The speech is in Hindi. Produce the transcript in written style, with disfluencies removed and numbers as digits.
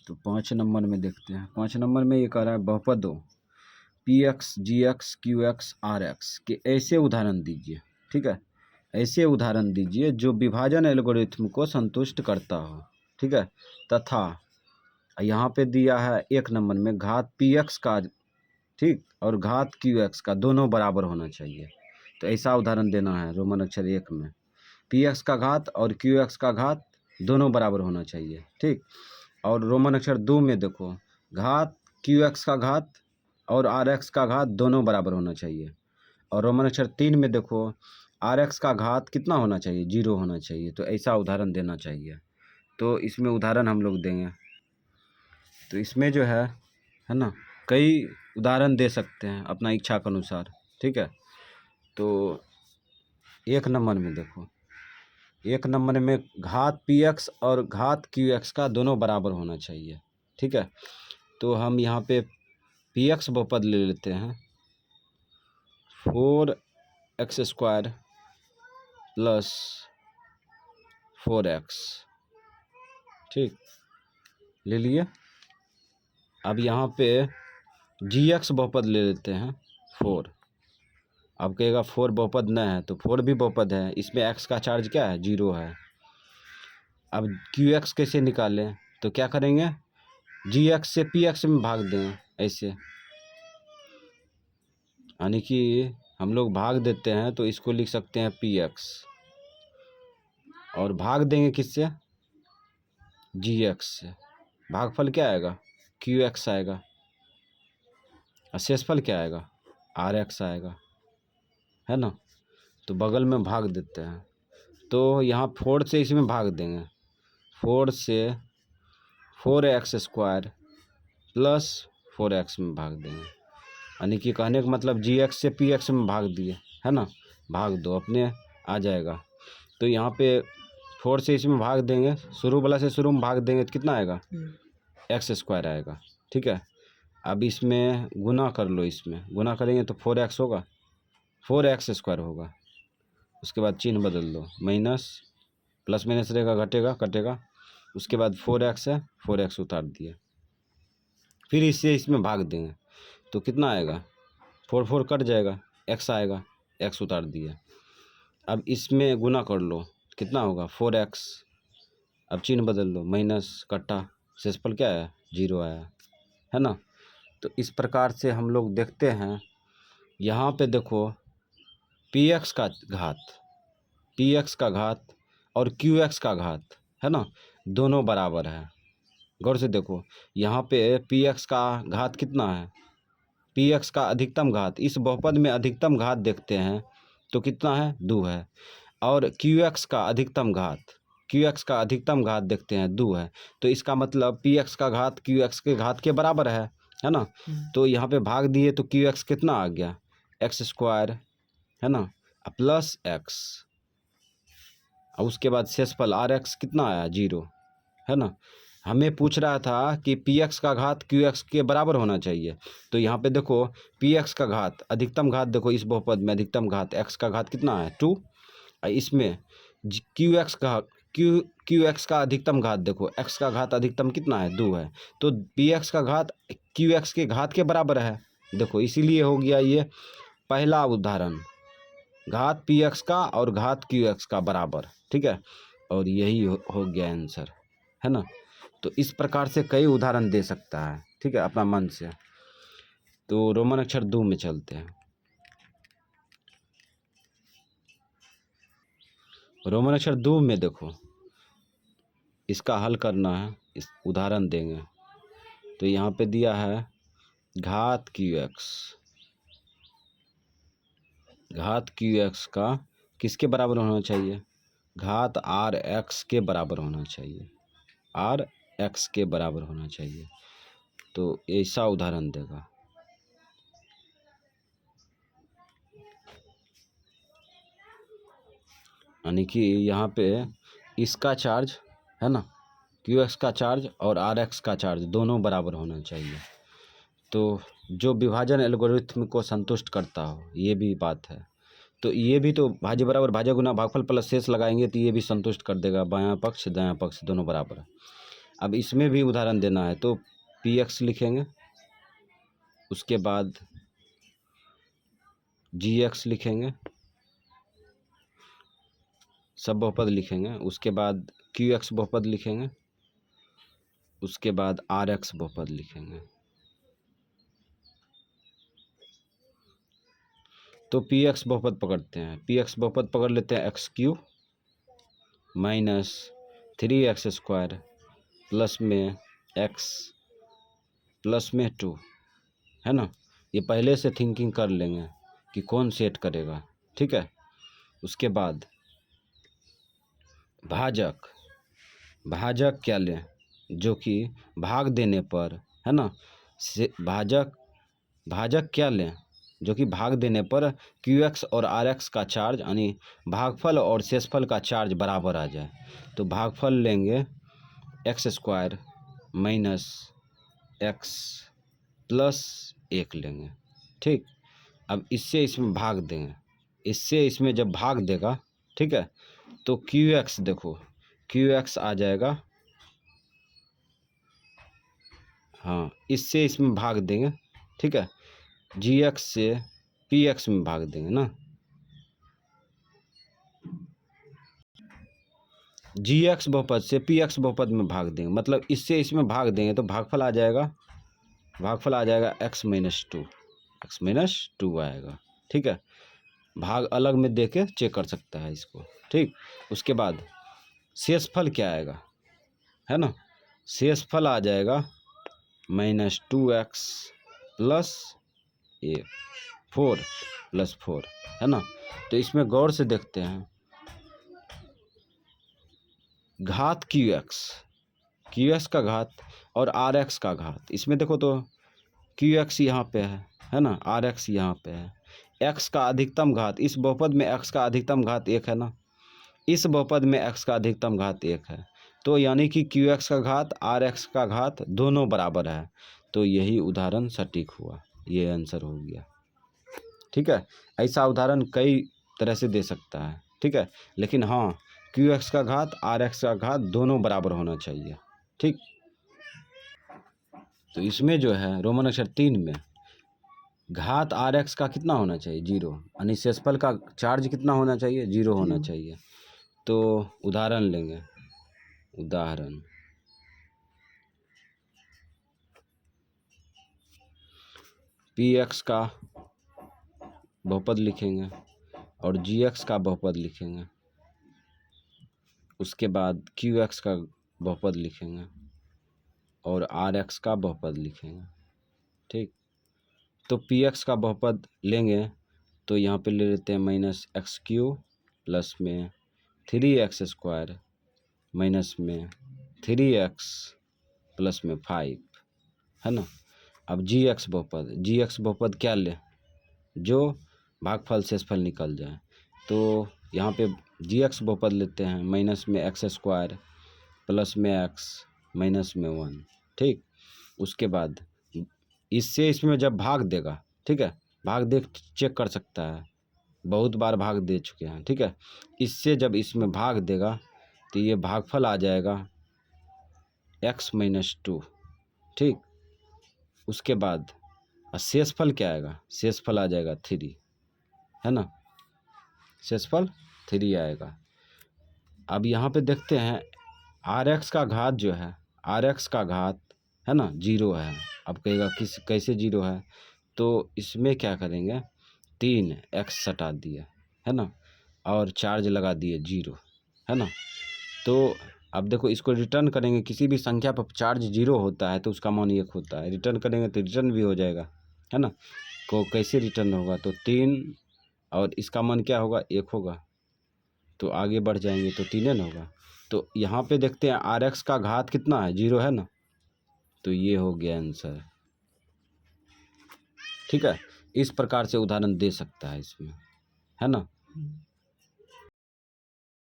तो 5 नंबर में देखते हैं। 5 नंबर में ये कह रहा है बहुपदों p x g x q x r x के ऐसे उदाहरण दीजिए। ठीक है, ऐसे उदाहरण दीजिए जो विभाजन एल्गोरिथ्म को संतुष्ट करता हो। ठीक है, तथा यहाँ पे दिया है 1 नंबर में घात पी एक्स का, ठीक, और घात क्यू एक्स का दोनों बराबर होना चाहिए। तो ऐसा उदाहरण देना है रोमन अक्षर 1 में, पी एक्स का घात और क्यू एक्स का घात दोनों बराबर होना चाहिए। ठीक, और रोमन अक्षर 2 में देखो घात क्यू एक्स का घात और आर एक्स का घात दोनों बराबर होना चाहिए। और रोमन अक्षर 3 में देखो आर एक्स का घात कितना होना चाहिए, 0 होना चाहिए। तो ऐसा उदाहरण देना चाहिए। तो इसमें उदाहरण हम लोग देंगे। तो इसमें जो है ना, कई उदाहरण दे सकते हैं अपना इच्छा के अनुसार। ठीक है, तो 1 नंबर में देखो, 1 नंबर में घात पी एक्स और घात क्यू एक्स का दोनों बराबर होना चाहिए। ठीक है, तो हम यहाँ पे पी एक्स बहुपद ले लेते हैं, 4x² प्लस 4x। ठीक, ले लिए। अब यहाँ पे जी एक्स बहुपद ले लेते हैं 4। अब कहेगा 4 बहुपद न है, तो 4 भी बहुपद है, इसमें x का चार्ज क्या है, 0 है। अब क्यू एक्स कैसे निकालें, तो क्या करेंगे, जी एक्स से पी एक्स में भाग दें ऐसे, यानी कि हम लोग भाग देते हैं तो इसको लिख सकते हैं पी एक्स, और भाग देंगे किससे, जी एक्स से। भागफल क्या आएगा, क्यू एक्स आएगा, और शेषफल क्या आएगा, आर एक्स आएगा, है ना। तो बगल में भाग देते हैं, तो यहाँ 4 से इसमें भाग देंगे, 4 से 4x² प्लस 4x में भाग देंगे, यानी कि कहने का मतलब जी एक्स से पी एक्स में भाग दिए, है ना, भाग दो अपने आ जाएगा। तो यहाँ पे 4 से इसमें भाग देंगे, शुरू वाला से शुरू में भाग देंगे तो कितना आएगा, x² आएगा। ठीक है, अब इसमें गुना कर लो, इसमें गुना करेंगे तो 4x होगा, 4x² होगा। उसके बाद चिन्ह बदल दो, माइनस प्लस माइनस रहेगा, घटेगा कटेगा। उसके बाद 4x है, 4x उतार दिए, फिर इससे इसमें भाग देंगे तो कितना आएगा, 4 4 कट जाएगा, x आएगा, x उतार दिए। अब इसमें गुना कर लो, कितना होगा 4x। अब चिन्ह बदल दो, माइनस कट्टा, शेषफल क्या है, 0 आया, है ना। तो इस प्रकार से हम लोग देखते हैं। यहाँ पे देखो पी एक्स का घात और क्यू एक्स का घात, है ना, दोनों बराबर है। गौर से देखो, यहाँ पे पी एक्स का घात कितना है, पी एक्स का अधिकतम घात, इस बहुपद में अधिकतम घात देखते हैं तो कितना है, 2 है। और क्यू एक्स का अधिकतम घात देखते हैं, 2 है। तो इसका मतलब पी एक्स का घात क्यू एक्स के घात के बराबर है ना। तो यहाँ पे भाग दिए तो क्यू एक्स कितना आ गया, x², है ना, प्लस x, और उसके बाद शेषफल आर एक्स कितना आया, 0, है ना। हमें पूछ रहा था कि पी एक्स का घात क्यू एक्स के बराबर होना चाहिए। तो यहाँ पे देखो पी एक्स का घात, अधिकतम घात देखो, इस बहुपद में अधिकतम घात x का घात कितना है, 2। इसमें क्यू एक्स का अधिकतम घात देखो, x का घात अधिकतम कितना है, 2 है। तो पी एक्स का घात क्यू एक्स के घात के बराबर है, देखो, इसीलिए हो गया ये पहला उदाहरण, घात पी एक्स का और घात क्यू एक्स का बराबर। ठीक है, और यही हो गया आंसर, है ना। तो इस प्रकार से कई उदाहरण दे सकता है, ठीक है, अपना मन से। तो रोमन अक्षर 2 में चलते हैं। रोमन अक्षर 2 में देखो, इसका हल करना है, इस उदाहरण देंगे। तो यहाँ पे दिया है घात क्यू एक्स का किसके बराबर होना चाहिए, घात आर एक्स के बराबर होना चाहिए, आर एक्स के बराबर होना चाहिए। तो ऐसा उदाहरण देगा। यानी कि यहाँ पे इसका चार्ज, है ना, क्यू एक्स का चार्ज और आर एक्स का चार्ज दोनों बराबर होना चाहिए। तो जो विभाजन एल्गोरिथ्म को संतुष्ट करता हो, ये भी बात है। तो ये भी तो भाज्य बराबर भाज्य गुना भागफल प्लस शेष लगाएंगे तो ये भी संतुष्ट कर देगा, बायां पक्ष दायां पक्ष दोनों बराबर है। अब इसमें भी उदाहरण देना है तो पी एक्स लिखेंगे, उसके बाद जी एक्स लिखेंगे, सब बहुपद लिखेंगे, उसके बाद क्यू एक्स बहुपद लिखेंगे, उसके बाद आर एक्स बहुपद लिखेंगे। तो पी एक्स बहुपद पकड़ते हैं, पी एक्स बहुपद पकड़ लेते हैं x Q minus 3x² plus में x प्लस में 2, है ना। ये पहले से थिंकिंग कर लेंगे कि कौन सेट करेगा, ठीक है। उसके बाद भाजक, भाजक क्या लें, जो कि भाग देने पर, है ना, से भाजक क्या लें जो कि भाग देने पर क्यू एक्स और आर एक्स का चार्ज यानी भागफल और शेषफल का चार्ज बराबर आ जाए। तो भागफल लेंगे x² माइनस एक्स प्लस 1 लेंगे, ठीक। अब इससे इसमें भाग देंगे, इससे इसमें जब भाग देगा, ठीक है, तो क्यू एक्स देखो, क्यू एक्स आ जाएगा, हाँ, इससे इसमें भाग देंगे, ठीक है, जी एक्स से पी एक्स में भाग देंगे ना, जी एक्स बहुपद से पी एक्स बहुपद में भाग देंगे, मतलब इससे इसमें भाग देंगे तो भागफल आ जाएगा, भागफल आ जाएगा x माइनस टू आएगा, ठीक है। भाग अलग में दे के चेक कर सकता है इसको, ठीक। उसके बाद शेषफल क्या आएगा, है ना, शेषफल आ जाएगा -2x प्लस 4 प्लस 4, है ना। तो इसमें गौर से देखते हैं, घात क्यू एक्स का घात और आर एक्स का घात, इसमें देखो तो क्यू एक्स यहाँ पे है ना, आर एक्स यहाँ पे है, एक्स का अधिकतम घात, इस बहुपद में एक्स का अधिकतम घात 1 है ना, इस बहुपद में एक्स का अधिकतम घात 1 है, तो यानी कि क्यू एक्स का घात आर एक्स का घात दोनों बराबर है, तो यही उदाहरण सटीक हुआ, ये आंसर हो गया, ठीक है। ऐसा उदाहरण कई तरह से दे सकता है, ठीक है, लेकिन हाँ, क्यू एक्स का घात आर एक्स का घात दोनों बराबर होना चाहिए, ठीक। तो इसमें जो है रोमन अक्षर 3 में घात आर एक्स का कितना होना चाहिए, 0, यानी शेषफल का चार्ज कितना होना चाहिए, 0 होना चाहिए। तो उदाहरण लेंगे, उदाहरण पी एक्स का बहुपद लिखेंगे और जी एक्स का बहुपद लिखेंगे, उसके बाद क्यू एक्स का बहुपद लिखेंगे और आर एक्स का बहुपद लिखेंगे, ठीक। तो पी एक्स का बहुपद लेंगे तो यहाँ पे ले लेते हैं -x³ प्लस में 3x² माइनस में 3x प्लस में 5, है ना। अब जी एक्स बहुपद क्या ले, जो भागफल शेषफल निकल जाए, तो यहाँ पे जी एक्स बहुपद लेते हैं माइनस में x² प्लस में x माइनस में 1, ठीक। उसके बाद इससे इसमें जब भाग देगा, ठीक है, भाग दे चेक कर सकता है, बहुत बार भाग दे चुके हैं, ठीक है। इससे जब इसमें भाग देगा तो ये भागफल आ जाएगा x-2, ठीक। उसके बाद शेषफल क्या आएगा, शेषफल आ जाएगा 3, है ना, शेषफल 3 आएगा। अब यहाँ पे देखते हैं आर एक्स का घात जो है, आर एक्स का घात, है ना, 0 है। अब कहेगा कैसे 0 है, तो इसमें क्या करेंगे, 3x सटा दिए, है ना, और चार्ज लगा दिए 0, है ना। तो अब देखो इसको रिटर्न करेंगे, किसी भी संख्या पर चार्ज 0 होता है तो उसका मान 1 होता है, रिटर्न करेंगे तो रिटर्न भी हो जाएगा, है ना। को कैसे रिटर्न होगा, तो 3 और इसका मान क्या होगा, 1 होगा, तो आगे बढ़ जाएंगे तो 3 होगा। तो यहाँ पे देखते हैं आर एक्स का घात कितना है, 0 है ना, तो ये हो गया आंसर, ठीक है। इस प्रकार से उदाहरण दे सकता है इसमें, है ना।